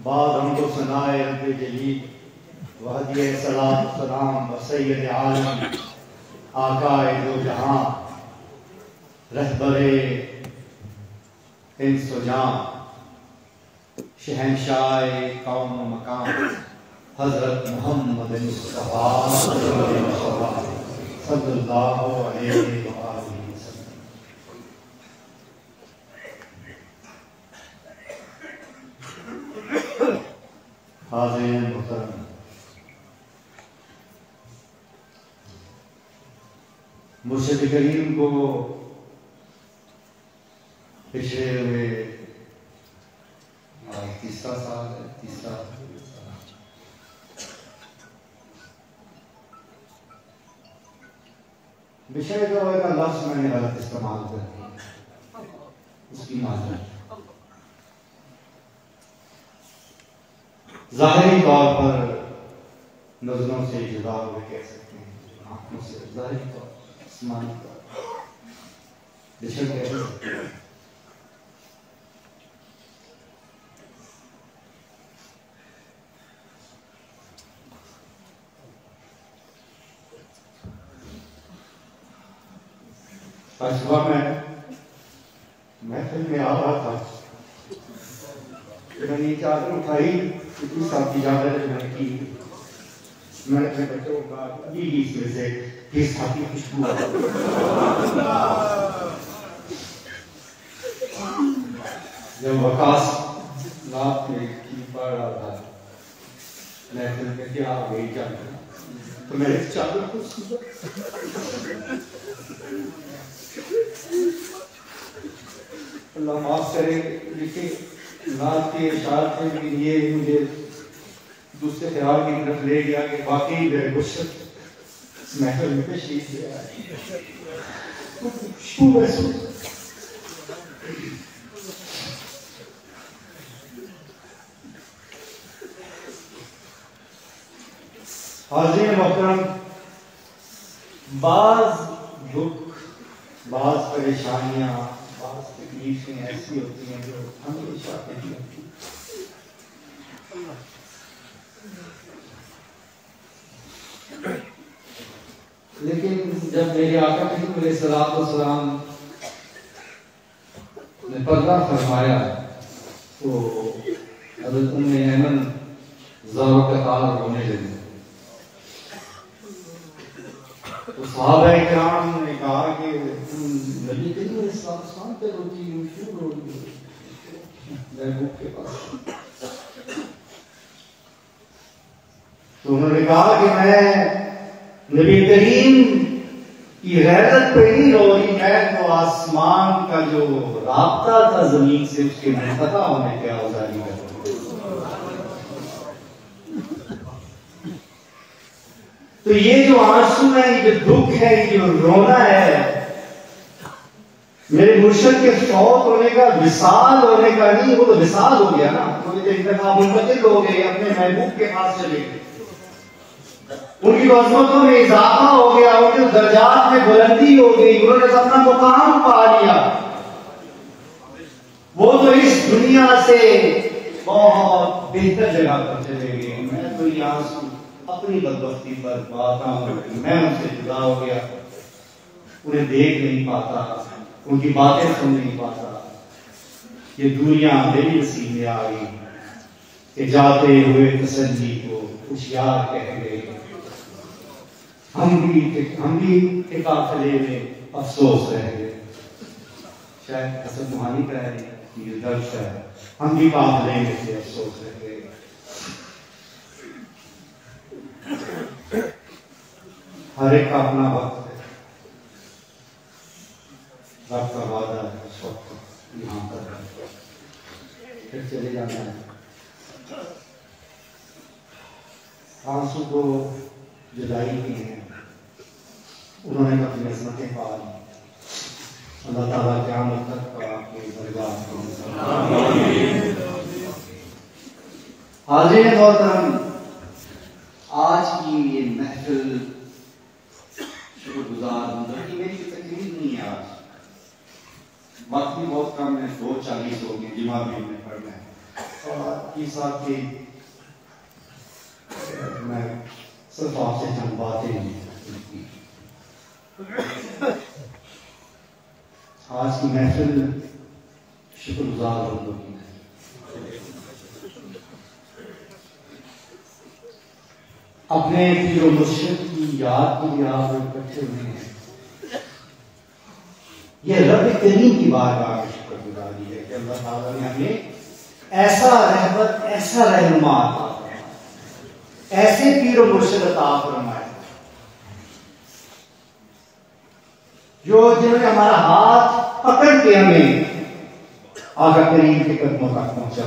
بعد حمد و ثناء رب جلیل وحدی صلاۃ و سلام و سید عالم آقا دو جہاں رہبر انس و جان شہنشاہ قوم و مقام حضرت محمد مصطفیٰ صلی اللہ علیہ وآلہ وسلم۔ حاضرین محترم، مرشد کریم کو پچھلے ہوئے تیسرا سال ہے، بشر کا لفظ میں نے غلط استعمال کر دیا، اس کی معذرت۔ ظاہری طور پر نظروں سے جدا ہوئے کہہ سکتے ہیں، آنکھوں سے ظاہری طور پر، جسمانی طور پر بشر کہہ سکتے ہیں۔ آج صبح میں محفل میں آ رہا تھا، میں نے چادر اٹھائی، اتنی صاحب کی چادر ہے میں نے کی، میں نے اپنے بچوں کو کہا ابھی اس میں سے کس ساتھی خوشبو جب وقاص رات میں کی پڑھ رہا تھا محفل میں کیا آ گئی چادر، تو میں نے چادر کو اللہ معاف کرے، لیکن رات کے اشارت ہے، لیکن یہ مجھے دوسرے خیال کی طرف لے گیا کہ واقعی میرے گشت محفل میں تشریف لے آئے۔ حاضرین محترم، بعض دکھ، بعض پریشانیاں، بعض تکلیفیں ایسی ہوتی ہیں جو ہمیشہ نہیں ہوتی، لیکن جب میرے آقا کریم علیہ الصلوۃ والسلام نے پردہ فرمایا تو حضرت ام ایمن زاروں کا تار رونے لگے، تو صحابہ کرام نے کہا کہ نبی کریم علیہ السلام پہ روتی ہوں، کیوں رو رہی ہو محبوب کے پاس؟ تو انہوں نے کہا کہ میں نبی کریم کی غیرت پہ نہیں رو رہی، میں تو آسمان کا جو رابطہ تھا زمین سے اس کے منقطع ہونے کے آزاری کر رہا ہوں۔ تو یہ جو آنسو ہے، یہ جو دکھ ہے، یہ جو رونا ہے، میرے مرشد کے فوت ہونے کا، وصال ہونے کا نہیں، وہ تو وصال ہو گیا نا، وہ تو انتخاب منتقل ہو گئے، اپنے محبوب کے پاس چلے گئے، ان کی عظمتوں میں اضافہ ہو گیا، ان کے درجات میں بلندی ہو گئی، انہوں نے اپنا مقام پا لیا، وہ تو اس دنیا سے بہت بہتر جگہ پر چلے گئے۔ میں تو یہ آنسو اپنی بدبختی پر باتا ہوں، میں ان سے جدا ہو گیا، انہیں دیکھ نہیں پاتا، ان کی باتیں سن نہیں پاتا، یہ دوریاں میری نصیب میں آ گئی کہ جاتے ہوئے تسلی کو ہوشیار کہہ گئے، ہم بھی کے قافلے میں افسوس رہ گئے، شاید حسن موہانی کہہ رہے ہیں، یہ درد ہے، ہم بھی قافلے میں سے افسوس رہ گئے۔ ہر ایک کا اپنا وقت ہے، رب کا وعدہ ہے، اس وقت یہاں پر پھر چلے جانا ہے۔ آنسو کو جدائی کی ہیں، انہوں نے اپنی عظمتیں پا لی، اللہ تعالیٰ قیامت تک کا آپ کی برکات کو۔ حاضرین محترم، آج کی یہ محفل شکر گزار ہوں، بلکہ میری تقریر نہیں ہے آج، وقت بھی بہت کم ہے، 2:40 ہو گئے، جمعہ بھی ہمیں پڑھنا ہے، یہ صاحب کی میں صرف آپ سے چند باتیں نہیں، آج کی محفل شکر گزار بندوں کی اپنے پیر و مرشد کی یاد کے لیے آپ اکٹھے ہوئے ہیں۔ یہ رب کریم کی بارگاہ میں شکر گزاری ہے کہ اللہ تعالیٰ نے ہمیں ایسا رہبر، ایسا رہنما عطا فرمایا، ایسے پیر و مرشد عطا فرمائے جنہوں نے ہمارا ہاتھ پکڑ کے ہمیں آقا کریم کے قدموں تک پہنچا،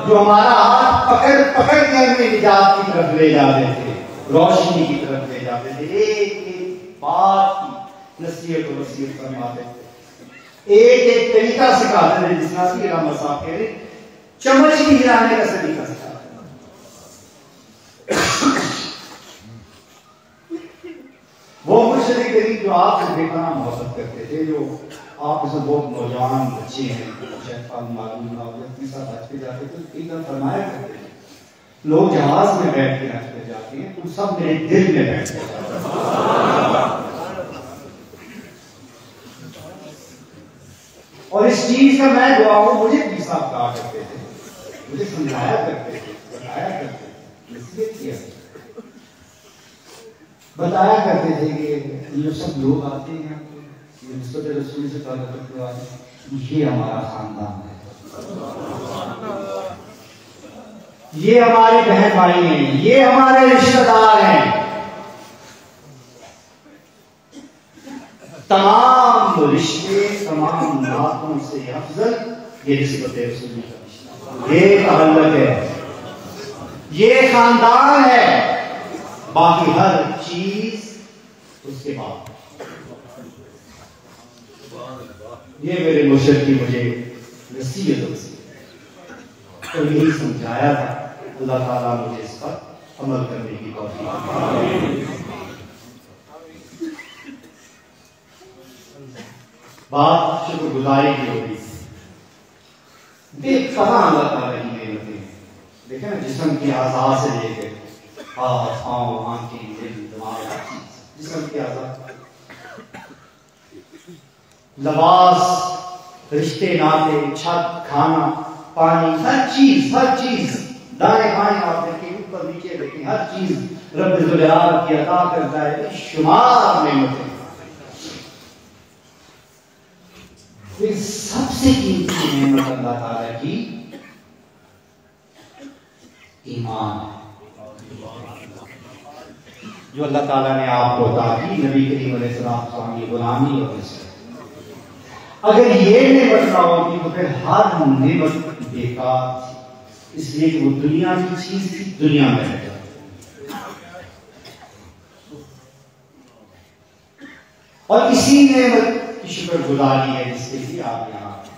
جو ہمارا ہاتھ پکڑ کے ہمیں نجات کی طرف لے جاتے تھے، روشنی کی طرف لے جاتے تھے، ایک ایک بات کی نصیحت و وصیت فرماتے تھے، ایک ایک طریقہ سکھاتے تھے، جس طرح کی رحمت صاحب کہہ رہے چمچ کی ہلانے کا طریقہ سکھاتے وہ مرشد کریم جو آپ سے بے پناہ محبت کرتے تھے، جو آپ سے بہت نوجوان بچے ہیں، شاید معلوم نہ ہو اپنے ساتھ حج پہ جاتے تھے، ایک دم فرمایا کرتے تھے لوگ جہاز میں بیٹھ کے حج پہ جاتے ہیں، تم سب میرے دل میں بیٹھ کے اور اس چیز کا میں دعا ہوں، مجھے بھی صاحب کہا کرتے تھے، مجھے سمجھایا کرتے تھے، بتایا کرتے تھے، نصیحت کیا بتایا کرتے تھے کہ یہ سب لوگ آتے ہیں یہ نسبت رسول سے تعلق رکھنے والے، یہ ہمارا خاندان ہے، یہ ہمارے بہن بھائی ہیں، یہ ہمارے رشتہ دار ہیں، تمام رشتے، تمام ناتوں سے افضل یہ نسبت رسول کا رشتہ، یہ تعلق ہے، یہ خاندان ہے، باقی ہر چیز اس کے بعد۔ یہ میرے مرشد کی مجھے نصیحت ہوتی اور یہی سمجھایا تھا، اللہ تعالیٰ مجھے اس پر عمل کرنے کی توفیق۔ بات شکر گزاری کی ہو رہی بے پناہ اللہ تعالیٰ کی نعمتیں، دیکھیں نا، جسم کی اعضاء سے لے کے ہاتھ، پاؤں، آنکھیں، دل، دماغ، ہر چیز، جسم کی اعضاء، لباس، رشتے ناطے، چھت، کھانا، پانی، ہر چیز دائیں بائیں آپ دیکھیں، اوپر نیچے دیکھیں، ہر چیز رب ذوالجلال کی عطا کرتا ہے، شمار نعمتیں۔ سب سے قیمتی نعمت اللہ تعالیٰ کی ایمان ہے، جو اللہ تعالیٰ نے آپ کو عطا کی، نبی کریم علیہ السلام کی غلامی اور نصرت۔ اگر یہ نعمت نہ ہوتی تو پھر ہر نعمت بیکار تھی، اس لیے کہ وہ دنیا کی چیز تھی، دنیا میں رہ جاتی، اور اسی نعمت کی شکر گزاری ہے جس کے لیے آپ یہاں ہیں۔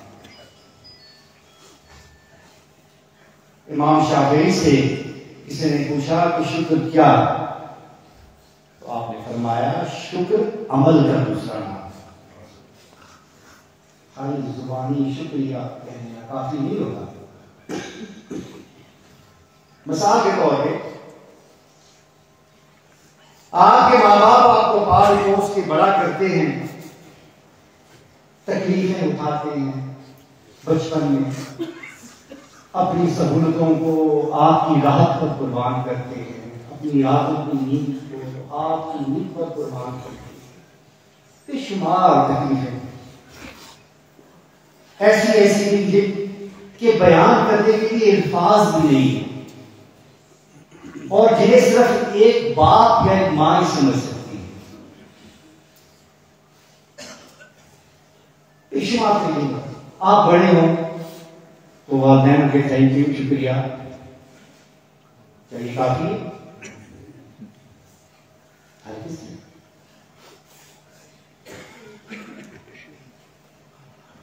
امام شافعی سے کسی نے پوچھا کہ شکر کیا، تو آپ نے فرمایا شکر عمل کا دوسرا نام، خالی زبانی شکریہ کہنا کافی نہیں ہوتا۔ مثال کے طور پہ آپ کے ماں باپ آپ کو پال پوس کے بڑا کرتے ہیں، تکلیفیں اٹھاتے ہیں، بچپن میں اپنی سہولتوں کو آپ کی راحت پر قربان کرتے ہیں، اپنی راتوں کی نیند کو آپ کی نیند پر قربان کرتے ہیں، بے شمار تکلیفیں ایسی بھی کہ بیان کرنے کے لیے الفاظ بھی نہیں ہیں، اور جنہیں صرف ایک باپ یا ایک ماں ہی سمجھ سکتی ہے۔ آپ بڑے ہوں تو والدین کے تھینک یو، شکریہ، کیا یہ کافی ہے؟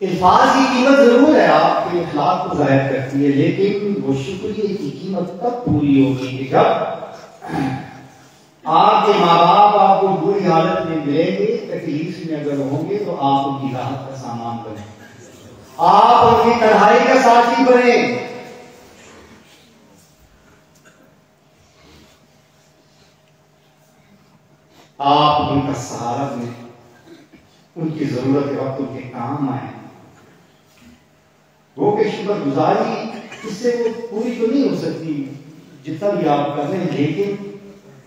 الفاظ کی قیمت ضرور ہے، آپ کے اخلاق کو ظاہر کرتی ہے، لیکن وہ شکریہ کی قیمت تب پوری ہوگی کہ جب آپ کے ماں باپ آپ کو بری حالت میں ملیں گے، تکلیف میں اگر ہوں گے تو آپ ان کی راحت کا سامان بنیں، آپ ان کی تنہائی کا ساتھی بنیں، آپ ان کا سہارا بنے، ان کی ضرورت کے وقت ان کے کام آئیں. وہ کہ شکر گزاری اس سے وہ پوری تو نہیں ہو سکتی جتنا بھی آپ کر رہے ہیں، لیکن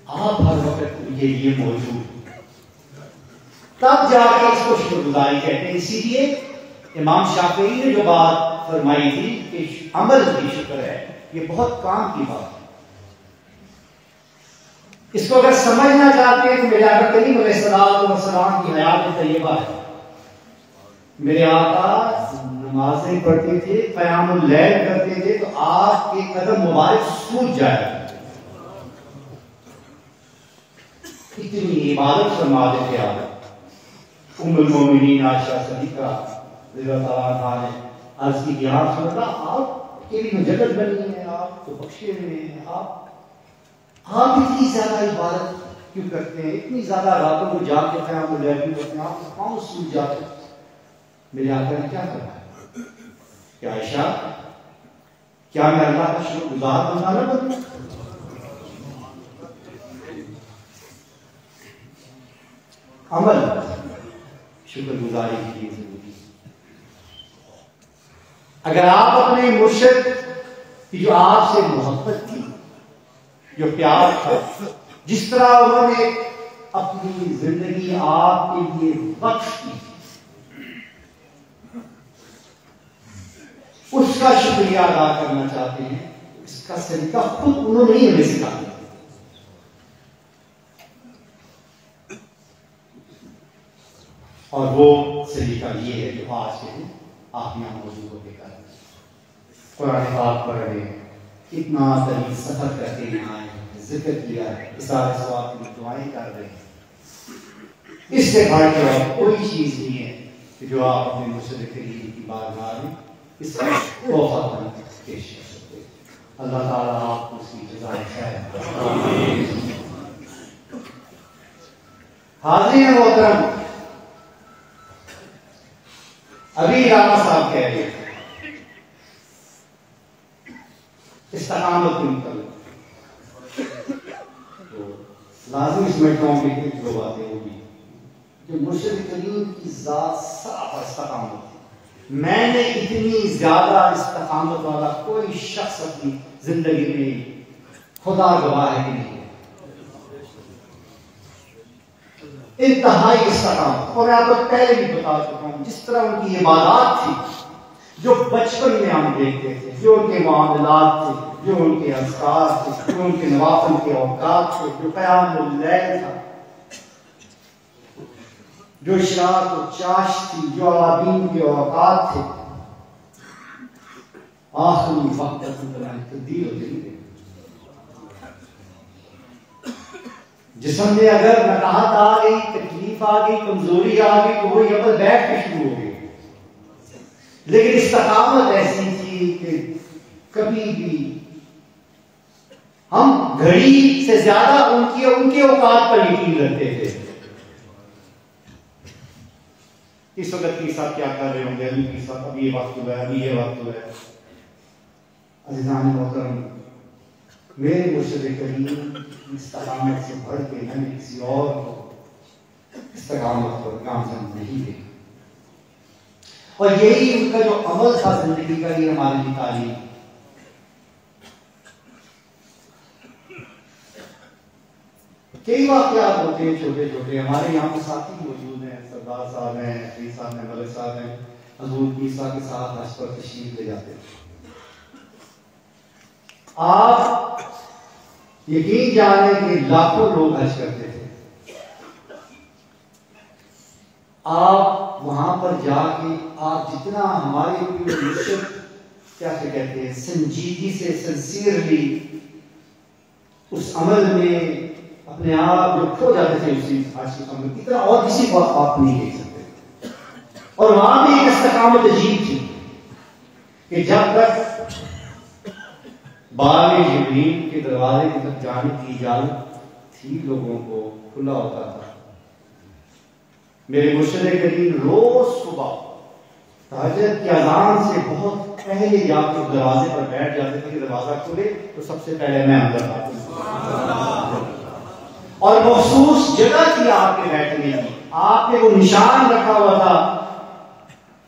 آپ ہر وقت ان کے لیے موجود، تب جا کے اس کو شکر گزاری کہتے ہیں. اسی لیے امام شافعی نے جو بات فرمائی تھی کہ عمل کی شکر ہے، یہ بہت کام کی بات ہے. اس کو اگر سمجھنا چاہتے ہیں تو میرے آقا کریم علیہ السلام کی حیات طیبہ ہے. میرے آقا نمازیں پڑھتے تھے، قیام اللیل کرتے تھے تو آپ کے قدم مبارک سوج جائے، اتنی عبادت فرماتے تھے آپ. ام المومنین عائشہ صدیقہ رضی اللہ عنہا نے عرض کی کہ یا رسول اللہ، آپ کے لیے جنت بنی ہے، آپ تو بخشے ہوئے ہیں، آپ اتنی زیادہ عبادت کیوں کرتے ہیں، اتنی زیادہ راتوں کو جا کے قیام اللیل بھی کرتے ہیں، آپ کہاں سوج جاتے ہیں؟ میرے آقا نے کیا کرنا کہ عائشہ، کیا میں اللہ کا شکر گزار بننا نہ بنوں؟ عمل شکر گزاری کے لیے ضروری ہے. اگر آپ اپنے مرشد کی جو آپ سے محبت تھی، جو پیار تھا، جس طرح انہوں نے اپنی زندگی آپ کے لیے وقف کی، اس کا شکریہ ادا کرنا چاہتے ہیں، اس کا سلیقہ خود انہوں نے ہمیں سکھایا. اور وہ سلیقہ یہ ہے جو آج کے دن آپ یہاں موجود ہو کے کر رہے ہیں، قرآن پاک پڑھ رہے ہیں، اتنا طویل سفر کرتے ہیں، آئے ذکر کیا ہے، اظہار ثواب کی دعائیں کر رہے ہیں. اس سے بڑھ کے اور کوئی چیز نہیں ہے کہ جو آپ اپنے مرشد کریم کی بارگاہ میں اس کا تحفہ بن پیش کر سکتے ہیں. اللہ تعالیٰ آپ کو اس کی جزائے خیر. حاضرین محترم، ابھی رانا صاحب کہہ رہے ہیں استقامت کو نکل، تو لازم اس میٹروں میں کچھ دو باتیں ہوگی کہ مرشد کریم کی ذات صاف استقامت. میں نے اتنی زیادہ استقامت والا کوئی شخص اپنی زندگی میں خدا گواہ ہے کہ نہیں، انتہائی استقامت. اور میں آپ کو پہلے بھی بتا چکا ہوں جس طرح ان کی عبادات تھی، جو بچپن میں ہم دیکھتے تھے، جو ان کے معاملات تھے، جو ان کے اذکار تھے، جو ان کے نوافل کے اوقات تھے، جو قیام اللیل تھا، جو اشراق و چاش تھی، جو عوابین کے اوقات تھے، آخری وقت تک تبدیل ہوتے نہیں تھے. جسم میں اگر نقاہت آ گئی، تکلیف آ گئی، کمزوری آ گئی تو وہی عمل بیٹھ کے شروع ہو گئی. لیکن استقامت ایسی تھی کہ کبھی بھی ہم گھڑی سے زیادہ ان کے اوقات پر یقین رکھتے تھے. اس وقت کی صاحب کیا کر رہے ہوں گے، ابھی کی صاحب ابھی یہ وقت ہوا ہے، ابھی یہ وقت ہوا ہے. عزیزان محترم، میرے مرشد کریم استقامت سے بڑھ کے میں نے کسی اور کو استقامت پر کامزن نہیں دیکھا. اور یہی ان کا جو عمل تھا زندگی کا، یہ ہمارے لیے تعلیم. کئی واقعات ہوتے ہیں چھوٹے چھوٹے. ہمارے یہاں پہ ساتھی موجود ہیں، سردار صاحب ہیں، شریف صاحب ہیں، ملک صاحب ہیں، حضور پیسا کے ساتھ حج پر تشریف لے جاتے ہیں. آپ یقین جانے کہ لاکھوں لوگ حج کرتے تھے. آپ وہاں پر جا کے آپ جتنا ہمارے مرشد کیا کہتے ہیں سنجیدگی سے، سنسیئرلی اس عمل میں اپنے آپ جو کھو جاتے تھے اسی حج کے عمل کی طرح، اور کسی کو آپ نہیں دیکھ سکتے. اور وہاں بھی ایک استقامت عجیب تھی کہ جب تک باب جبریل کے دروازے کی طرف جانے کی اجازت تھی لوگوں کو، کھلا ہوتا تھا. میرے مرشد کریم روز صبح تہجد کی اذان سے بہت پہلے جا کے دروازے پر بیٹھ جاتے تھے کہ دروازہ کھلے تو سب سے پہلے میں اندر آتا. اور مخصوص جگہ تھی آپ کے بیٹھنے کی. آپ نے وہ نشان رکھا ہوا تھا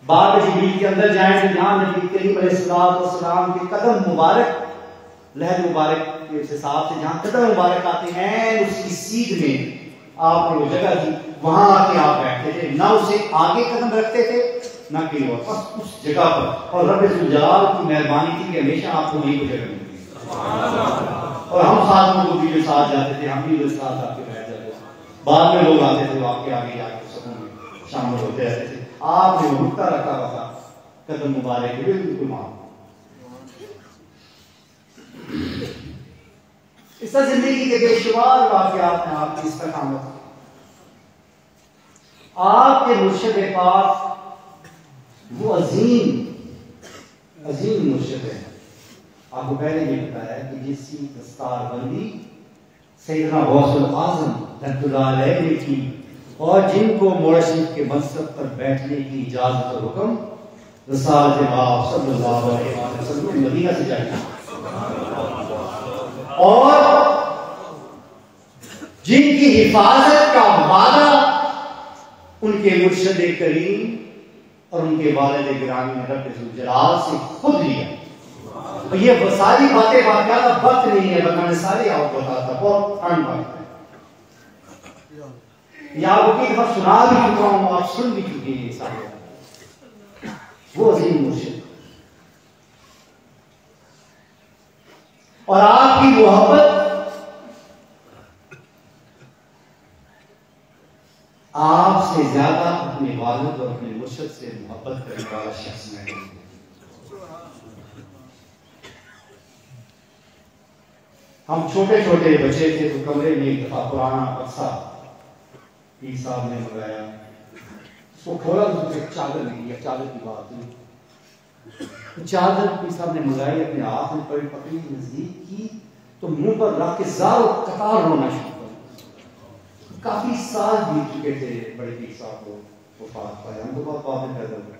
باب جبریل کے اندر جائیں تو جہاں نبی کریم علیہ السلام کے قدم مبارک لہر مبارک کے حساب سے جہاں قدم مبارک آتے ہیں اس کی سیدھ میں آپ نے وہ جگہ تھی, وہاں آ کے آپ بیٹھتے تھے. نہ اسے آگے قدم رکھتے تھے نہ کہیں اور, بس اس جگہ پر. اور رب ذوالجلال کی مہربانی تھی کہ ہمیشہ آپ کو وہیں پہ جگہ ملتی تھی. اور ہم خاتموں کو بھی جو ساتھ جاتے تھے, ہم بھی جو ساتھ آ کے بیٹھ جاتے تھے. بعد میں لوگ آتے تھے, وہ آپ کے آگے جا کے سبوں میں شامل ہوتے رہتے تھے. آپ نے رکتا رکھا ہوا تھا قدم مبارک بالکل معاف. اس طرح زندگی کے بے شمار واقعات ہیں آپ کی استقامت. آپ کے مرشد پاک وہ عظیم مرشد ہے. آپ کو پہلے یہ بتایا کہ جس کی دستار بندی سیدنا غوث الاعظم رحمۃ اللہ علیہ نے کی, اور جن کو مرشد کے منصب پر بیٹھنے کی اجازت اور حکم رسالت آپ صلی اللہ علیہ وسلم نے مدینہ سے جاری کیا, اور جن کی حفاظت کا وعدہ ان کے مرشد کریم اور ان کے والد گرامی نے رب ذوالجلال سے خود لیا. اور یہ ساری باتیں واقعات وقت نہیں ہے بتانے, سارے آپ بتاتا, بہت اہم بات ہے. یہ آپ کو ایک بار سنا بھی چکا ہوں, آپ سن بھی چکے ہیں سارے. وہ عظیم مرشد اور آپ کی محبت آپ سے زیادہ اپنے والد اور اپنے مرشد سے محبت کرنے والا شخص نہیں. ہم چھوٹے چھوٹے بچے تھے تو کمرے میں ایک دفعہ پرانا بکسا پیر صاحب نے منگایا, اس کو کھولا تو ایک چادر نکلی. چادر کی بات ہوئی, چادر پیر صاحب نے منگائی, اپنے ہاتھ میں پکڑی, نزدیک کی تو منہ پر رکھ کے زاروں قطار رونا شروع کر. کافی سال بیت چکے تھے بڑے پیر صاحب کو وفات پایا, ہم تو بہت بعد میں پیدا ہوئے.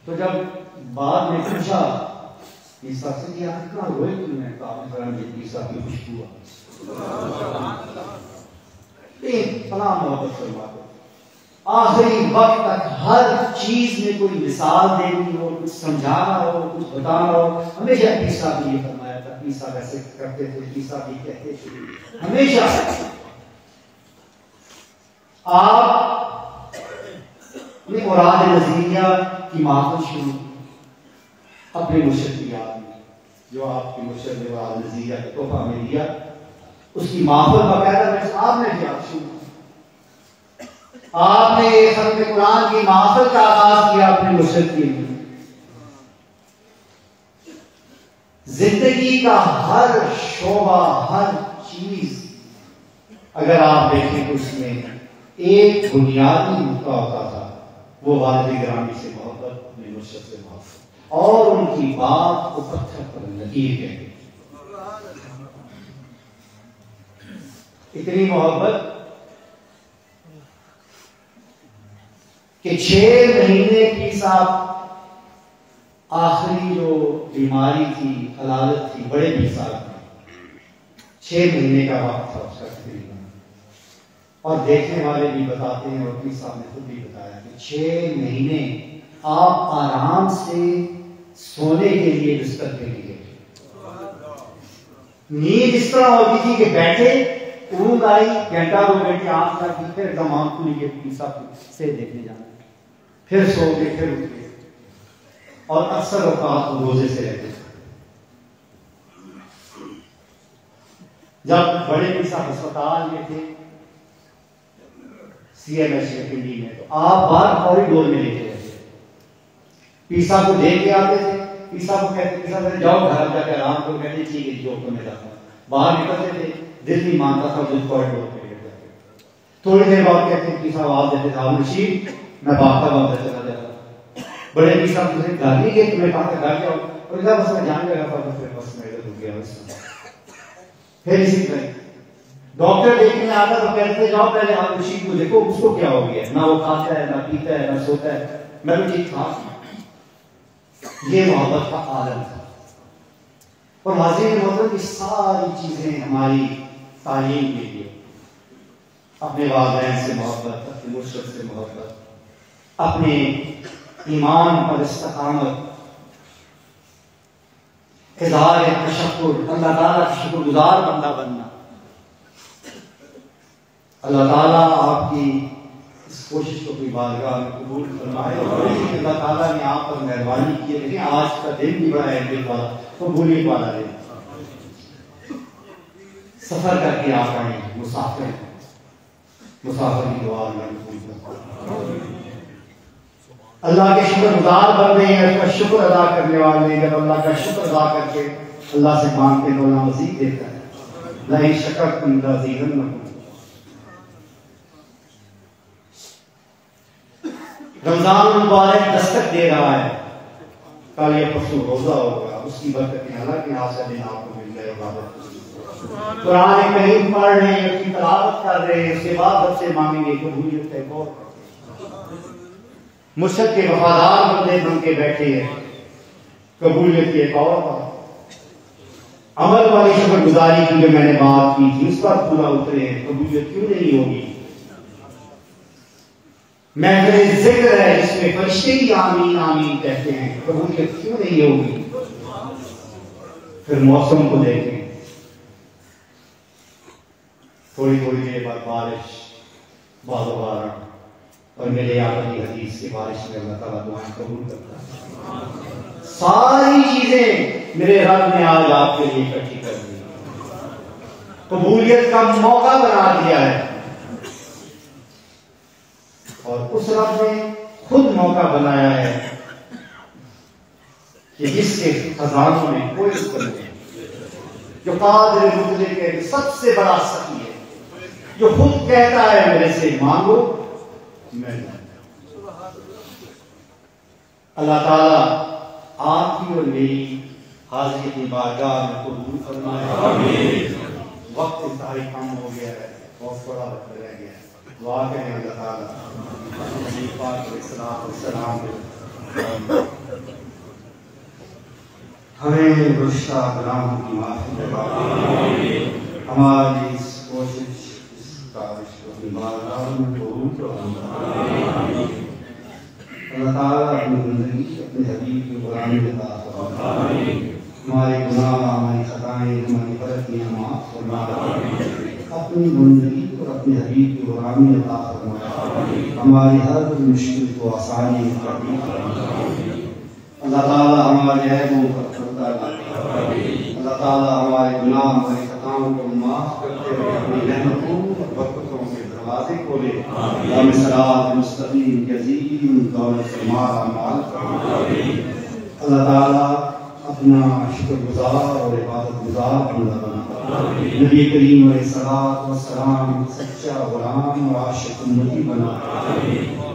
تو جب بعد میں پوچھا پیر صاحب سے کہ آپ اتنا روئے کیوں نے, کہا آپ نے مجھے پیر صاحب کی خوشبو فلاں محبت فرماتے. آخری وقت تک ہر چیز میں کوئی مثال دینی ہو, کچھ سمجھانا ہو, کچھ بتانا ہو, ہمیشہ پیر صاحب نے یہ فرمایا تھا. پیر صاحب ایسے کرتے تھے, پیر صاحب یہ کہتے تھے. ہمیشہ آپ نے مراد نظریہ کی محفل شروع اپنے مرشد کی یاد میں, جو آپ کے مرشد نے مراد نظریہ کا تحفہ میں دیا, اس کی محفل باقاعدہ میں آپ نے کیا شروع. آپ نے ختم قرآن کی محفل کا آغاز کیا اپنے مرشد کے لیے. زندگی کا ہر شعبہ, ہر چیز اگر آپ دیکھیں تو اس میں ایک بنیادی نقطہ ہوتا تھا, وہ والد گرامی سے محبت, اپنے مرشد سے محبت, اور ان کی بات کو پتھر پر لکیر کہتے. اتنی محبت کہ 6 مہینے کی صاحب آخری جو بیماری تھی, حلالت تھی, بڑے پیر صاحب میں 6 مہینے کا وقت تھا اس کا تقریباً. اور دیکھنے والے بھی بتاتے ہیں اور پیر صاحب نے خود بھی بتایا کہ 6 مہینے آپ آرام سے سونے کے لیے بستر پہ نہیں گئے. نیند اس طرح ہوتی تھی کہ بیٹھے, اونگ آئی, گھنٹہ 2 گھنٹے آنکھ لگی, پھر ایک دم آنکھ کھلی کہ پیر صاحب سے دیکھنے جانا, پھر سو گئے, پھر اٹھ گئے. اور اکثر اوقات وہ روزے سے رہتے تھے. جب بڑے پیر صاحب اسپتال میں تھے CMH پنڈی میں, تو آپ باہر کوریڈور میں لیتے رہتے. پیر صاحب کو دیکھ کے آتے تھے, پیر صاحب کو کہتے, پیر صاحب جاؤ گھر جا کے آرام کرو, کہتے ٹھیک ہے جو میں جاتا ہوں. باہر نکلتے تھے, دل نہیں مانتا تھا, جو کوریڈور پہ لیٹ جاتے. تھوڑی دیر بعد کہتے ہیں پیر صاحب آپ دیتے تھے, نشید میں باغ واپس چلا جاتا. بڑے پیر صاحب تمہیں گھر نہیں گئے, تمہیں کہا تھا گھر جاؤ, اور ادھر بس میں جان لگا تھا, پھر بس میں ادھر رک گیا. پھر اسی طرح ڈاکٹر دیکھنے آتا تو کہتے جاؤ پہلے آپ رشید کو دیکھو, اس کو کیا ہو گیا, نہ وہ کھاتا ہے, نہ پیتا ہے, نہ سوتا ہے. میں تو ٹھیک تھا. یہ محبت کا عالم تھا. اور واضح محترم کی ساری چیزیں ہماری تعلیم کے لیے، اپنے والدین سے محبت، اپنے مرشد سے محبت، اپنے ایمان پر استقامت، اظہار تشکر، اللہ تعالیٰ کا شکر گزار بندہ بننا۔ اللہ تعالیٰ آپ کی اس کوشش کو بھی بارگاہ میں قبول فرمائے، اور اللہ تعالیٰ نے آپ پر مہربانی کی ہے۔ لیکن آج کا دن بھی بڑا اہمیت والا، قبولیت والا دن، سفر کر کے آپ آئے، مسافر کی دعا اللہ قبول کرتا۔ اللہ کے شکر گزار بندے ہیں، اس کا شکر ادا کرنے والے، جب اللہ کا شکر ادا کر کے اللہ سے مانگتے تو اللہ مزید دیتا ہے۔ لئن شکرتم لأزیدنکم۔ رمضان المبارک دستک دے رہا ہے، کل یا پرسوں روزہ ہوگا، اس کی برکتیں اللہ کے ہاتھ سے دن آپ کو مل جائے گا۔ قرآن کریم پڑھ رہے ہیں، اس کی تلاوت کر رہے ہیں، اس کے بعد رب سے مانگیں گے، قبولیت ایک اور مرشد کے وفادار بندے بن کے بیٹھے ہیں، قبولیت کی ایک اور بات۔ عمل والی شکر گزاری کی جو میں نے بات کی تھی، اس پر پورا اترے ہیں، قبولیت کیوں نہیں ہوگی؟ محفل ذکر ہے جس میں فرشتے بھی آمین آمین کہتے ہیں، قبولیت کیوں نہیں ہوگی؟ پھر موسم کو دیکھیں، تھوڑی دیر بعد بارش، بعد بارہ، اور میرے آقا کی حدیث کی بارش میں اللہ تعالیٰ دعائیں قبول کرتا ہے۔ ساری چیزیں میرے رب نے آج آپ کے لیے اکٹھی کر دی، قبولیت کا موقع بنا دیا ہے، اور اس رب نے خود موقع بنایا ہے کہ جس کے خزانوں میں کوئی حکم نہیں، جو قادر مطلق ہے، سب سے بڑا سخی ہے، جو خود کہتا ہے میرے سے مانگو میں دوں۔ اللہ تعالیٰ آپ کی اور میری حاضری کی بارگاہ میں قبول فرمائے۔ وقت انتہائی کم ہو گیا ہے، بہت تھوڑا وقت رہ گیا ہے، دعا کریں اللہ تعالیٰ نبی پاک علیہ الصلوۃ والسلام ہمیں گزشتہ گناہوں کی معافی دے، ہماری اس کوشش، اس کاوش کو اپنی بارگاہ میں قبول فرمائے۔ اللہ تعالیٰ اپنی زندگی اپنے حبیب کی غلامی عطا فرمائے، ہمارے گناہ، ہماری خطائیں، ہماری غلطیاں معاف فرمائے، اپنی زندگی اور اپنے حبیب کی غلامی عطا فرمائے، ہماری ہر مشکل کو آسانی میں تبدیل فرمائے۔ اللہ تعالیٰ ہمارے عیبوں پر پردہ ڈالے، اللہ تعالیٰ ہمارے گناہ، ہماری خطاؤں کو معاف کرتے ہوئے اپنی رحمتوں اور برکتوں کے دروازے کھولے، ہمیں صراط مستقیم کے عظیم دولت سے ہمارا مال فرمائے۔ اللہ تعالیٰ اپنا شکر گزار اور عبادت گزار بندہ بنا، نبی کریم علیہ الصلوۃ والسلام سچا غلام اور عاشق امتی بنا۔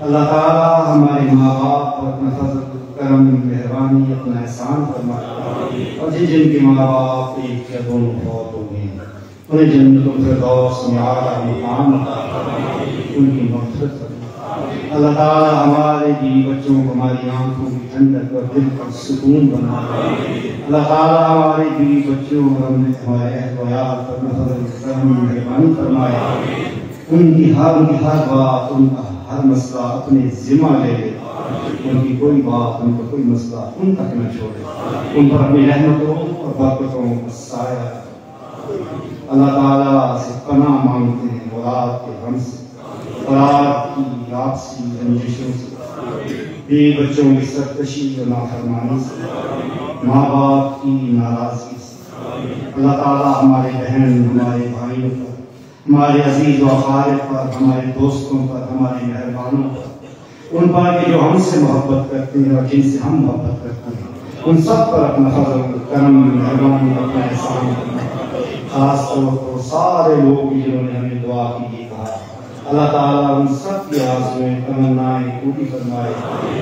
اللہ تعالیٰ ہمارے ماں باپ پر اپنا فضل، کرم، مہربانی، اپنا احسان فرمائے، اور جن کے ماں باپ ایک یا دونوں فوت ہو گئے انہیں جنت الفردوس میں اعلیٰ مقام عطا فرمائے، ان کی مغفرت فرمائے۔ اللہ تعالیٰ ہمارے بیوی بچوں کو ہماری آنکھوں کی ٹھنڈک اور دل پر سکون بنائے۔ اللہ تعالیٰ ہمارے بیوی بچوں اور ہمارے اہل و عیال پر فضل، کرم، مہربانی فرمائے، ان کی ہر بات، ان کا ہر مسئلہ اپنے ذمہ لے لے، ان کی کوئی بات، ان کا کوئی مسئلہ ان تک نہ چھوڑے، ان پر اپنی رحمتوں اور برکتوں کا سایہ۔ اللہ تعالیٰ سے پناہ مانگتے ہیں اولاد کے غم سے، اولاد کی آپسی رنجشوں سے، بیوی بچوں کی سرکشی اور نافرمانی سے، ماں باپ کی ناراضگی سے۔ اللہ تعالیٰ ہمارے بہن، ہمارے بھائیوں پر، ہمارے عزیز و اقارب پر، ہمارے دوستوں پر، ہمارے مہربانوں پر، ان پر کہ جو ہم سے محبت کرتے ہیں اور جن سے ہم محبت کرتے ہیں، ان سب پر اپنا فضل، کرم، مہربانی، اپنا احسان کرنا۔ خاص طور پر سارے لوگ جنہوں نے ہمیں دعا کی یہ کہا، اللہ تعالیٰ ان سب کی آرزوئیں، تمنائیں پوری فرمائے،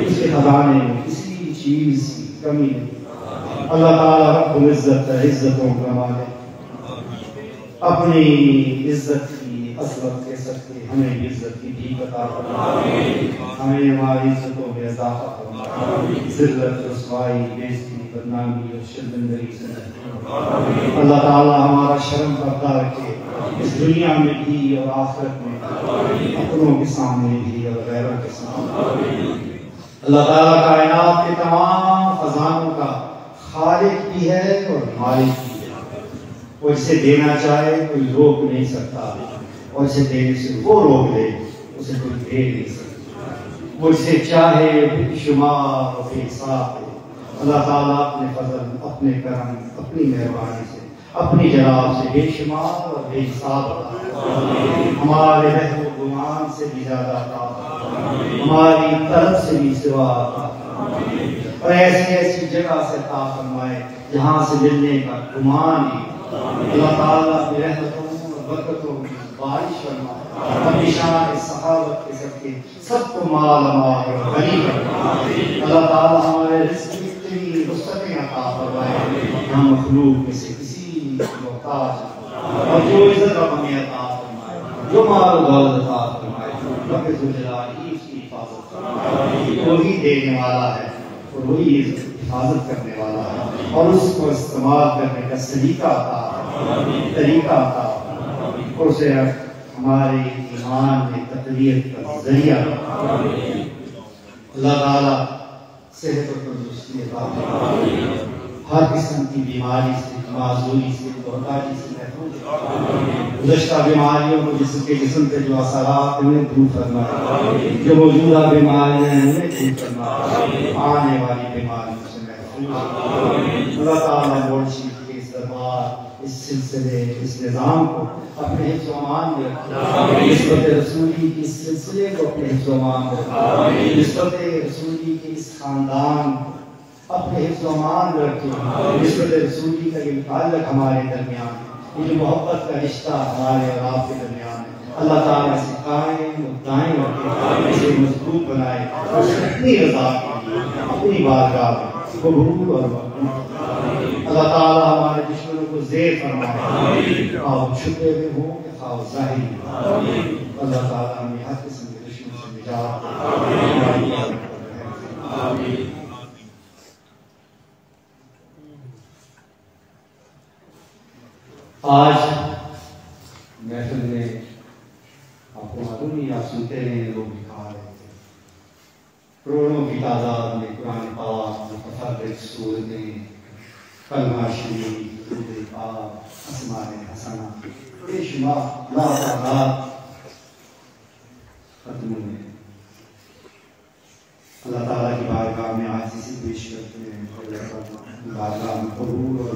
اس کے خزانے میں کسی چیز کی کمی نہیں۔ اللہ تعالیٰ رب العزت عزتوں کا مالک، اپنی عزت کی عظمت کے صدقے ہمیں عزت کی بھیک عطا فرما، ہمیں ہماری عزتوں میں اضافہ فرما، ذلت، رسوائی، بےزتی، بدنامی اور شرمندگی سے محفوظ۔ اللہ تعالیٰ ہمارا شرم پردہ رکھے، اس دنیا میں بھی اور آخرت میں، اپنوں کے سامنے بھی اور غیروں کے سامنے۔ اللہ تعالیٰ کائنات کے تمام خزانوں کا خالق بھی ہے اور مالک بھی ہے۔ وہ اسے دینا چاہے کوئی روک نہیں سکتا، اور اسے دینے سے وہ روک لے اسے کوئی دے نہیں سکتا۔ وہ اسے چاہے بے شمار اور بے حساب ہے۔ اللہ تعالیٰ اپنے فضل، اپنے کرم، اپنی مہربانی سے، اپنی جلال سے بے شمار اور بے حساب عطا فرمائے۔ ہمارے رحم و گمان سے بھی زیادہ عطا فرمائے، ہماری طلب سے بھی سوا عطا فرمائے، اور ایسی ایسی جگہ سے عطا فرمائے جہاں سے ملنے کا گمان ہی۔ اللہ تعالیٰ اپنی رحمتوں اور برکتوں کی بارش فرمائے، اپنی شان صحابت کے صدقے سب کو مال مال اور غنی فرمائے۔ اللہ تعالیٰ ہمارے رزق کی اتنی وسعتیں عطا فرمائے، ہم مخلوق میں سے کسی محتاج، اور جو عزت اب ہمیں عطا فرمائے، جو مال و دولت عطا فرمائے، رب ذوالجلال کی اس کی حفاظت فرمائے۔ وہی دینے والا ہے اور وہی حفاظت کرنے والا ہے، اور اس کو استعمال کرنے کا طریقہ عطا اور اسے ہمارے ایمان میں تقویت کا ذریعہ۔ اللہ تعالیٰ صحت و تندرستی عطا فرمائے، ہر قسم کی بیماری سے، معذوری سے، محتاجی سے محفوظ فرمائے۔ گزشتہ بیماریوں کو جسم پہ جو اثرات ہیں انہیں دور فرمائے، جو موجودہ بیماریاں ہیں انہیں دور فرمائے، آنے والی بیماریوں سے محفوظ۔ اللہ تعالیٰ مرشد کے اس دربار، اس سلسلے، اس نظام کو اپنے حفظ و امان میں رکھے، نسبت رسولی کے اس سلسلے کو اپنے حفظ و امان میں رکھے، نسبت رسولی کے اس خاندان اپنے حفظ و امان میں رکھے، نسبت رسولی کا یہ تعلق ہمارے درمیان ہے، یہ جو محبت کا رشتہ ہمارے اور آپ کے درمیان ہے، اللہ تعالیٰ اسے قائم و دائم رکھے، اسے مضبوط بنائے، اور اپنی رضا کے لیے اپنی بارگاہ میں قبول اور مقبول۔ اللہ تعالیٰ ہمارے دشمنوں کو زیر فرمائے، خواہ چھپے ہوئے ہوں خواہ ظاہری۔ اللہ تعالیٰ ہمیں ہر قسم کے دشمن سے نجات دے۔ آج محفل میں آپ کو معلوم ہی، آپ سنتے رہے لوگ دکھا رہے تھے، کروڑوں کی تعداد میں قرآن پاک، متفرق سورتیں، کلمہ شریف، درود پاک، اسماء حسنہ، بے شمار لاتعداد ختم ہوئے۔ اللہ تعالیٰ کی بارگاہ میں عاجزی سے پیش کرتے ہیں، بارگاہ میں قبول اور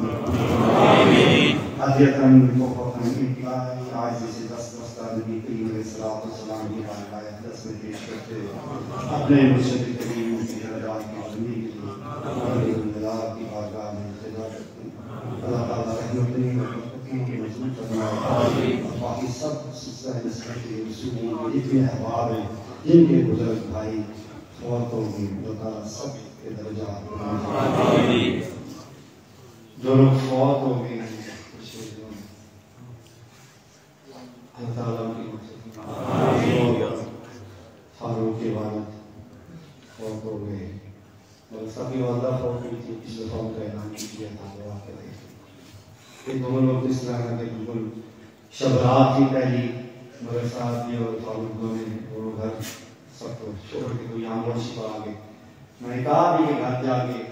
عادیتاً توفیقاً انتہائی عاجزی سے دستہ نبی کریم علیہ السلام کی بارگاہ اقدس میں پیش کرتے ہیں، اپنے مرشد کریم کی درجات کی عظمی کے لیے اللہ کی بارگاہ میں التجا کرتے ہیں۔ اللہ تعالیٰ رحمتیں اور برکتیں کی مضبوط فرمائے، اور باقی سب سلسلہ نسبت کے رسولین جتنے احباب ہیں، جن کے بزرگ بھائی فوت ہو گئے، اللہ تعالیٰ سب کے درجات بلند، جو لوگ فوت ہو گئے اللہ تعالیٰ کی فاروق کے والد فوت ہو گئے، اور سبھی والدہ فوت ہوئی تھی، پچھلے فوت کا اعلان کیا تھا دعا کرے۔ یہ دونوں لوگ اس طرح کے بالکل شب رات کی پہلی مگر صاحب بھی اور فاروق نے وہ گھر سب کو چھوڑ کے کوئی آموشی پر آ گئے۔ میں نے کہا بھی کہ گھر جا کے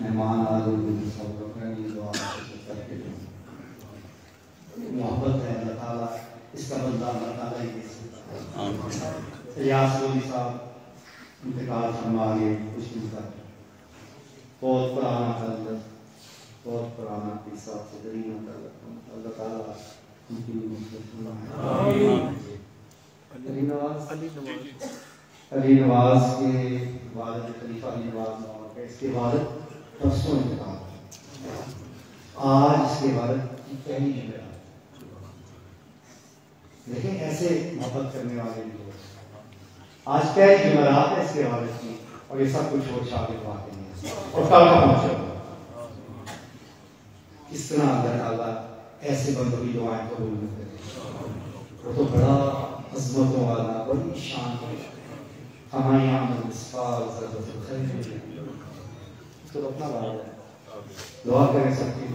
مہمان آ رہے ہیں، سب لوگ دعا کر کے محبت ہے اللہ تعالیٰ، اس کا بدلہ اللہ تعالیٰ ہی دے سکتا ہے۔ ریاض گولی صاحب انتقال فرما گئے کچھ دن تک، بہت پرانا تعلق، بہت پرانا قصہ صدرین تعلق، اللہ تعالیٰ ان کی مغفرت فرمائے۔ علی نواز کے والد خلیفہ علی نواز کا اس کے والد پرسوں انتقال، آج اس کے والد کی پہلی جمعرات۔ لیکن ایسے محبت کرنے والے لوگ، آج پہلی جمعرات ہے اس کے والد کی، اور یہ سب کچھ چھوڑ چھاڑ کے آتے ہیں، اور کل کا پہنچا کس طرح اللہ تعالیٰ ایسے بندوں کی دعائیں قبول کرتے ہیں۔ وہ تو بڑا عظمتوں والا، بڑی شان ہمایاں مصفال ضربت الخیر، تو اپنا بات ہے، دعا کریں سب کی۔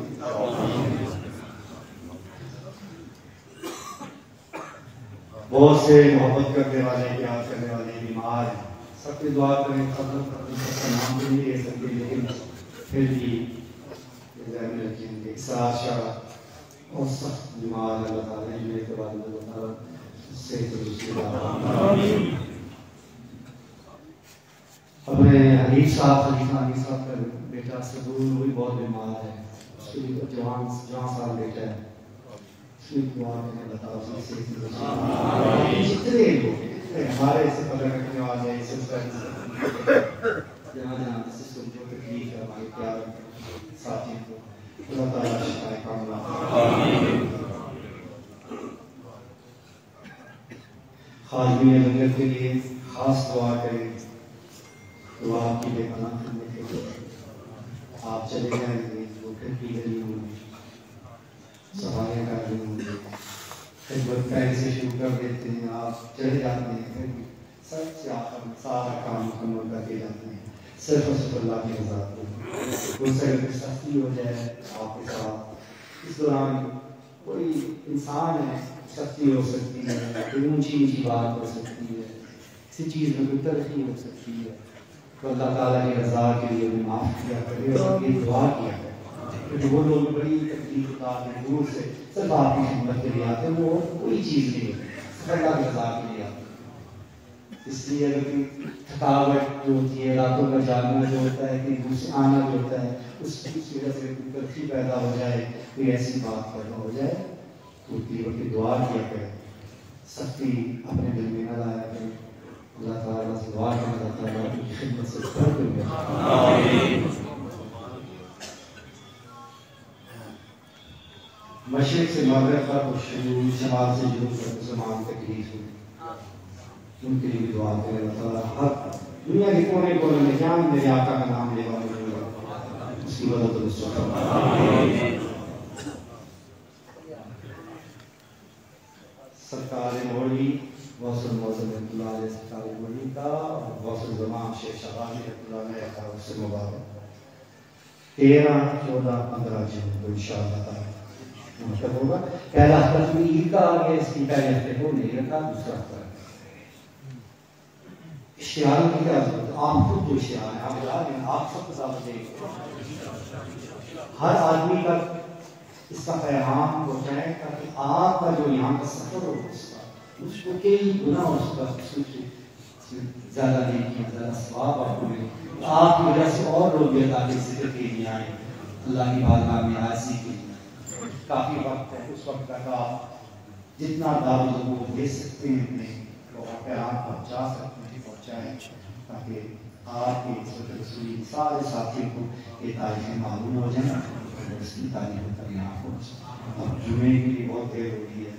بہت سے محبت کرنے والے، پیار کرنے والے بیمار ہیں، سب کی دعا کریں، خبر کا نام تو نہیں لے سکتے، لیکن پھر بھی ذہن میں رکھیں گے ساشا اور سخت بیمار اللہ تعالیٰ نے کے بعد اللہ تعالیٰ سے اپنے حبیب صاحب کا بیٹا صدور وہ بھی بہت بیمار ہے، اس کے لیے جوان صاحب بیٹا ہے، اس کی دعا میں اللہ تعالیٰ سے جتنے لوگ ہمارے سے پتہ رکھنے والے جہاں جہاں سے جو تکلیف ہے ہمارے پیار ساتھی کو اللہ تعالیٰ شفائے کاملہ۔ خادمی لنگر کے لیے خاص دعا کریں، دعا کی بے پناہ خدمت کے لیے آپ چلے جائیں گے، وہ پھر کی گئی ہوں گی، صفائیاں کر رہی ہوں گی، خدمت پہلے سے شروع کر دیتے ہیں، آپ چلے جاتے ہیں، پھر سب سے آخر میں سارا کام مکمل کر کے جاتے ہیں، صرف اور صرف اللہ کی رضا کو۔ کوئی سے اگر سختی ہو جائے آپ کے ساتھ، اس دوران کوئی انسان ہے، سختی ہو سکتی ہے، کوئی اونچی بات ہو سکتی ہے، کسی چیز میں کوئی تلخی ہو سکتی ہے، تو اللہ تعالیٰ کی رضا کے لیے انہیں معاف کیا کرے اور یہ دعا کیا کرے، کیونکہ وہ لوگ بڑی تکلیف اٹھاتے ہیں، دور سے صرف آپ کی خدمت کے لیے آتے ہیں، وہ کوئی چیز نہیں ہوتی، صرف اللہ کی رضا کے لیے آتے ہیں۔ اس لیے اگر تھکاوٹ جو ہوتی ہے، راتوں کا جاگنا جو ہوتا ہے، کہیں دور سے آنا جو ہوتا ہے، اس کی وجہ سے کوئی تلخی پیدا ہو جائے، کوئی ایسی بات پیدا ہو جائے، تو دیور کی دعا کیا کرے، سختی اپنے دل میں نہ لایا کرے، اللہ تعالیٰ سے دعا کریں، اللہ تعالیٰ کی خدمت سے کر دے گا۔ مشرق سے مغرب کا شروع، شمال سے جنوب تک مسلمان تکلیف ہوئی، ان کے لیے بھی دعا کریں، اللہ تعالیٰ ہر دنیا کے کونے کونے میں جہاں میرے آقا کا نام لے والے اس کی مدد درست سرکار مولوی غوث المعظم رحمۃ اللہ علیہ، سرکار مولوی کا غوث الزمان شیخ شاہبانی رحمۃ اللہ علیہ کا اس سے مبارک 13، 14، 15 جون کو انشاءاللہ تعالیٰ مطلب ہوگا۔ پہلا ہفتہ بھی عید کا آ گیا، اس کی پہلے ہفتے کو نہیں رکھا، دوسرا ہفتہ اشتہار کی کیا ضرورت ہے؟ آپ خود جو اشتہار ہے آپ جا رہے ہیں، آپ سب بتا دیں، ہر آدمی کا اس کا پیغام ہوتا ہے تاکہ آپ کا جو یہاں کا سفر ہو اس کو کئی گنا اس کا زیادہ نہیں کیا، زیادہ ثواب آپ کو ملے، آپ کی وجہ سے اور لوگ بھی اللہ کے ذکر کے لیے آئیں، اللہ کی بارگاہ میں عاجزی کے لیے۔ کافی وقت ہے، اس وقت تک آپ جتنا دعوت لوگوں کو دے سکتے ہیں اپنے لوگوں پیغام پہنچا سکتے ہیں، پہنچائیں، تاکہ آپ کے عزت رسولی سارے ساتھیوں کو یہ تاریخیں معلوم ہو جائیں اور اس کی تعلیم کرنا ہو۔ اب جمعے کے لیے بہت دیر ہو گئی ہے۔